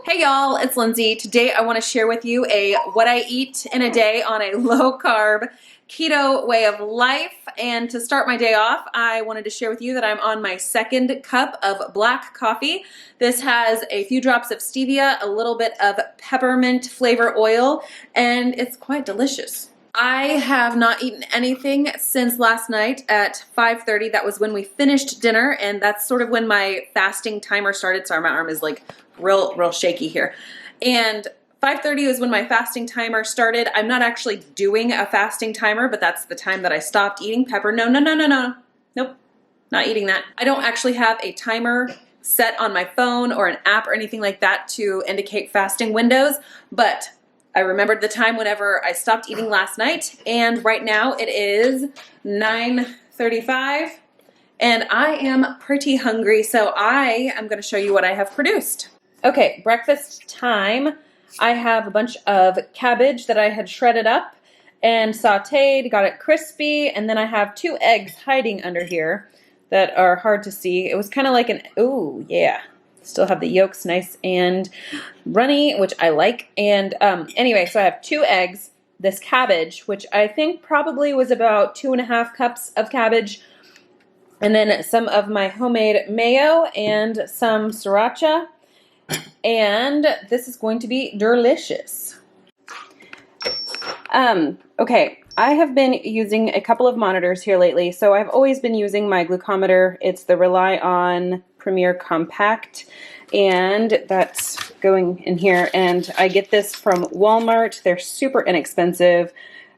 Hey y'all, it's Lindsay. Today I want to share with you what I eat in a day on a low carb keto way of life. And to start my day off, I wanted to share with you that I'm on my second cup of black coffee. This has a few drops of stevia, a little bit of peppermint flavor oil, and it's quite delicious. I have not eaten anything since last night at 5:30. That was when we finished dinner, and that's sort of when my fasting timer started. Sorry, my arm is like real shaky here. And 5:30 was when my fasting timer started. I'm not actually doing a fasting timer, but that's the time that I stopped eating pepper. No. Nope, not eating that. I don't actually have a timer set on my phone or an app or anything like that to indicate fasting windows, but I remembered the time whenever I stopped eating last night, and right now it is 9:35, and I am pretty hungry, so I am going to show you what I have produced. Okay, breakfast time. I have a bunch of cabbage that I had shredded up and sauteed, got it crispy, and then I have 2 eggs hiding under here that are hard to see. It was kind of like ooh, yeah. Still have the yolks nice and runny, which I like. And anyway, so I have 2 eggs, this cabbage, which I think probably was about 2.5 cups of cabbage, and then some of my homemade mayo and some sriracha. And this is going to be delicious. Okay, I have been using a couple of monitors here lately. So I've always been using my glucometer. It's the Rely On Premier Compact, and that's going in here. And I get this from Walmart. They're super inexpensive.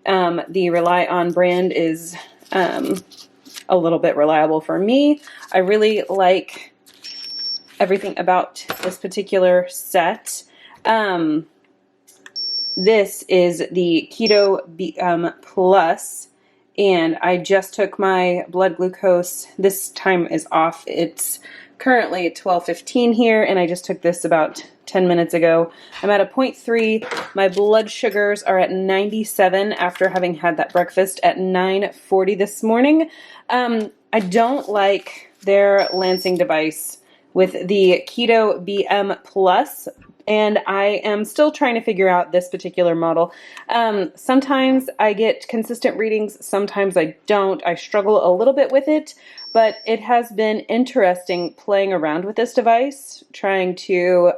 The Rely On brand is a little bit reliable for me. I really like everything about this particular set. This is the Keto Plus, and I just took my blood glucose. This time is off. It's currently at 12:15 here, and I just took this about 10 minutes ago. I'm at a 0.3. My blood sugars are at 97 after having had that breakfast at 9:40 this morning. I don't like their lancing device with the Keto BM Plus, and I am still trying to figure out this particular model. Sometimes I get consistent readings, sometimes I don't. I struggle a little bit with it, but it has been interesting playing around with this device, trying to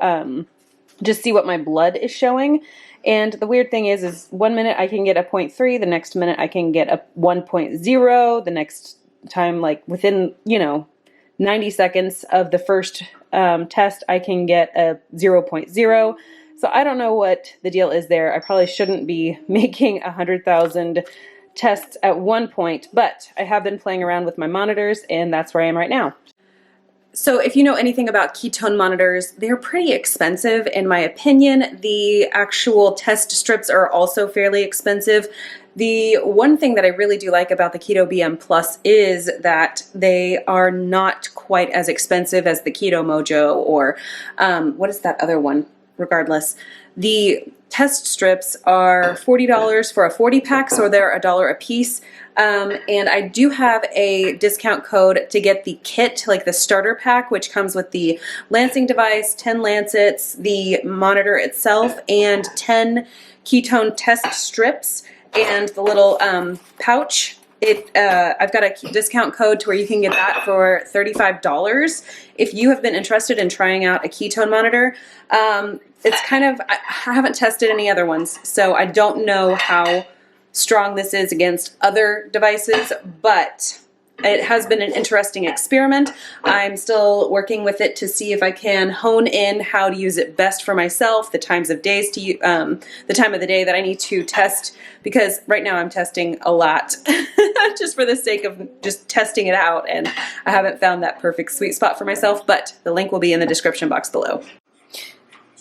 just see what my blood is showing. And the weird thing is 1 minute I can get a 0.3, the next minute I can get a 1.0, the next time, like within, 90 seconds of the first test, I can get a 0.0. So I don't know what the deal is there. I probably shouldn't be making 100,000 tests at one point, but I have been playing around with my monitors, and that's where I am right now. So if you know anything about ketone monitors, they're pretty expensive in my opinion. The actual test strips are also fairly expensive. The one thing that I really do like about the Keto BM Plus is that they are not quite as expensive as the Keto Mojo or what is that other one? Regardless, the test strips are $40 for a 40-pack, so they're $1 a piece. And I do have a discount code to get the kit, like the starter pack, which comes with the lancing device, 10 lancets, the monitor itself, and 10 ketone test strips, and the little pouch. I've got a discount code to where you can get that for $35. If you have been interested in trying out a ketone monitor, it's I haven't tested any other ones, so I don't know how strong this is against other devices, but it has been an interesting experiment. I'm still working with it to see if I can hone in how to use it best for myself, the times of days to the time of the day that I need to test, because right now I'm testing a lot just for the sake of just testing it out, and I haven't found that perfect sweet spot for myself, but the link will be in the description box below.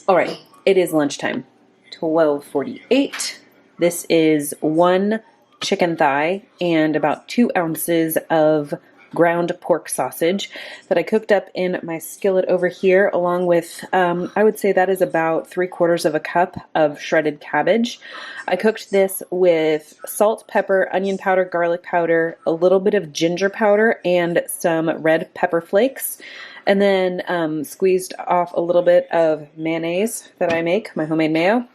All right, it is lunchtime, 12:48. This is 1 chicken thigh and about 2 ounces of ground pork sausage that I cooked up in my skillet over here, along with, I would say that is about 3/4 of a cup of shredded cabbage. I cooked this with salt, pepper, onion powder, garlic powder, a little bit of ginger powder, and some red pepper flakes. And then squeezed off a little bit of mayonnaise that I make, my homemade mayo.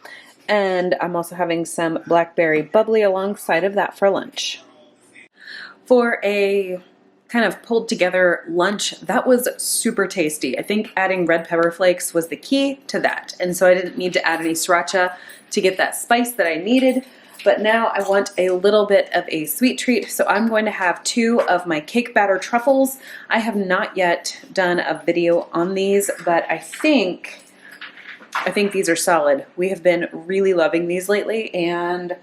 And I'm also having some blackberry bubbly alongside of that for lunch. For a kind of pulled together lunch, that was super tasty. I think adding red pepper flakes was the key to that. And so I didn't need to add any sriracha to get that spice that I needed. But now I want a little bit of a sweet treat. So I'm going to have 2 of my cake batter truffles. I have not yet done a video on these, but I think these are solid. We have been really loving these lately, and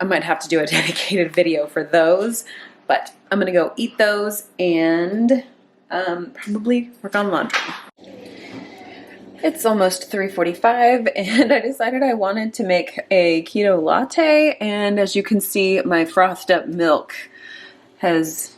I might have to do a dedicated video for those. But I'm gonna go eat those and probably work on laundry. It's almost 3:45 and I decided I wanted to make a keto latte, and as you can see, my frothed up milk has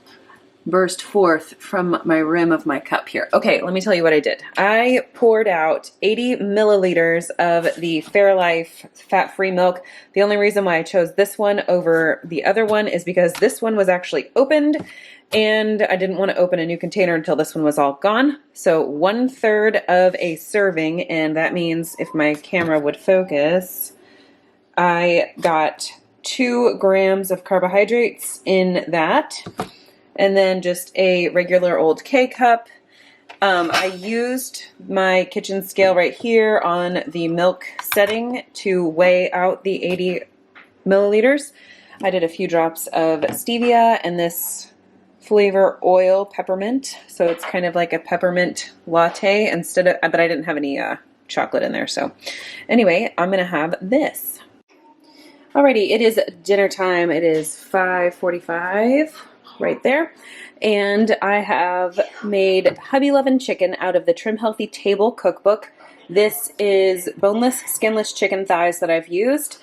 burst forth from my rim of my cup here. Okay, let me tell you what I did. I poured out 80 milliliters of the Fairlife fat-free milk. The only reason why I chose this one over the other one is because this one was actually opened, and I didn't want to open a new container until this one was all gone. So 1/3 of a serving, and that means if my camera would focus, I got 2 grams of carbohydrates in that, and then just a regular old K-cup. I used my kitchen scale right here on the milk setting to weigh out the 80 milliliters. I did a few drops of stevia and this flavor oil peppermint, so it's kind of like a peppermint latte instead of, but I didn't have any chocolate in there. So anyway, I'm gonna have this. Alrighty, it is dinner time. It is 5:45 right there, and I have made Hubby Lovin' chicken out of the Trim Healthy Table cookbook. This is boneless, skinless chicken thighs that I've used.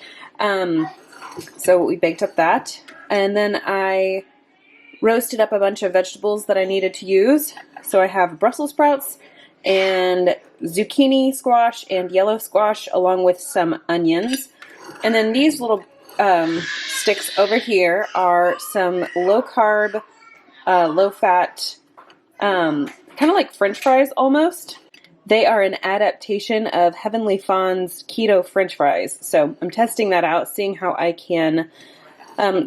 So we baked up that, and then I roasted up a bunch of vegetables that I needed to use. So I have Brussels sprouts and zucchini squash and yellow squash along with some onions. And then these little sticks over here are some low carb, low fat, kind of like French fries almost. They are an adaptation of Heavenly Fawn's keto French fries. So I'm testing that out, seeing how I can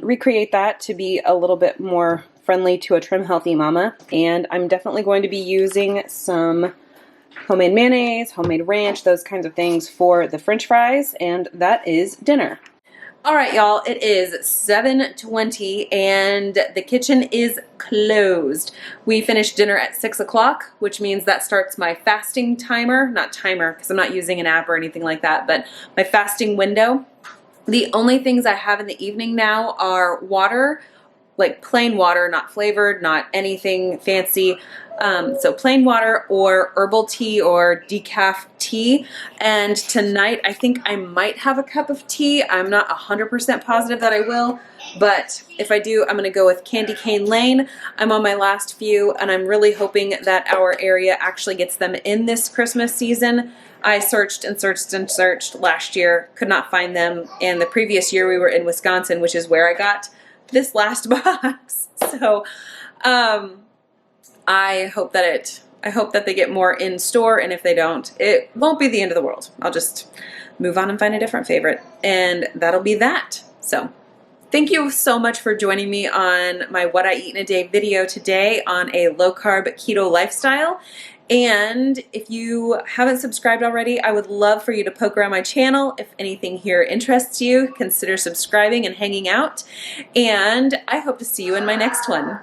recreate that to be a little bit more friendly to a trim healthy mama. And I'm definitely going to be using some homemade mayonnaise, homemade ranch, those kinds of things for the French fries. And that is dinner. All right, y'all, it is 7:20 and the kitchen is closed. We finished dinner at 6 o'clock, which means that starts my fasting timer, not timer because I'm not using an app or anything like that, but my fasting window. The only things I have in the evening now are water, like plain water, not flavored, not anything fancy. So plain water or herbal tea or decaf tea. And tonight I think I might have a cup of tea. I'm not 100% positive that I will, but if I do, I'm gonna go with Candy Cane Lane. I'm on my last few and I'm really hoping that our area actually gets them in this Christmas season. I searched and searched and searched last year, could not find them, and the previous year we were in Wisconsin, which is where I got this last box. So I hope that they get more in store, and if they don't, it won't be the end of the world. I'll just move on and find a different favorite, and that'll be that. So thank you so much for joining me on my What I Eat in a Day video today on a low-carb keto lifestyle. And if you haven't subscribed already, I would love for you to poke around my channel. If anything here interests you, consider subscribing and hanging out. And I hope to see you in my next one.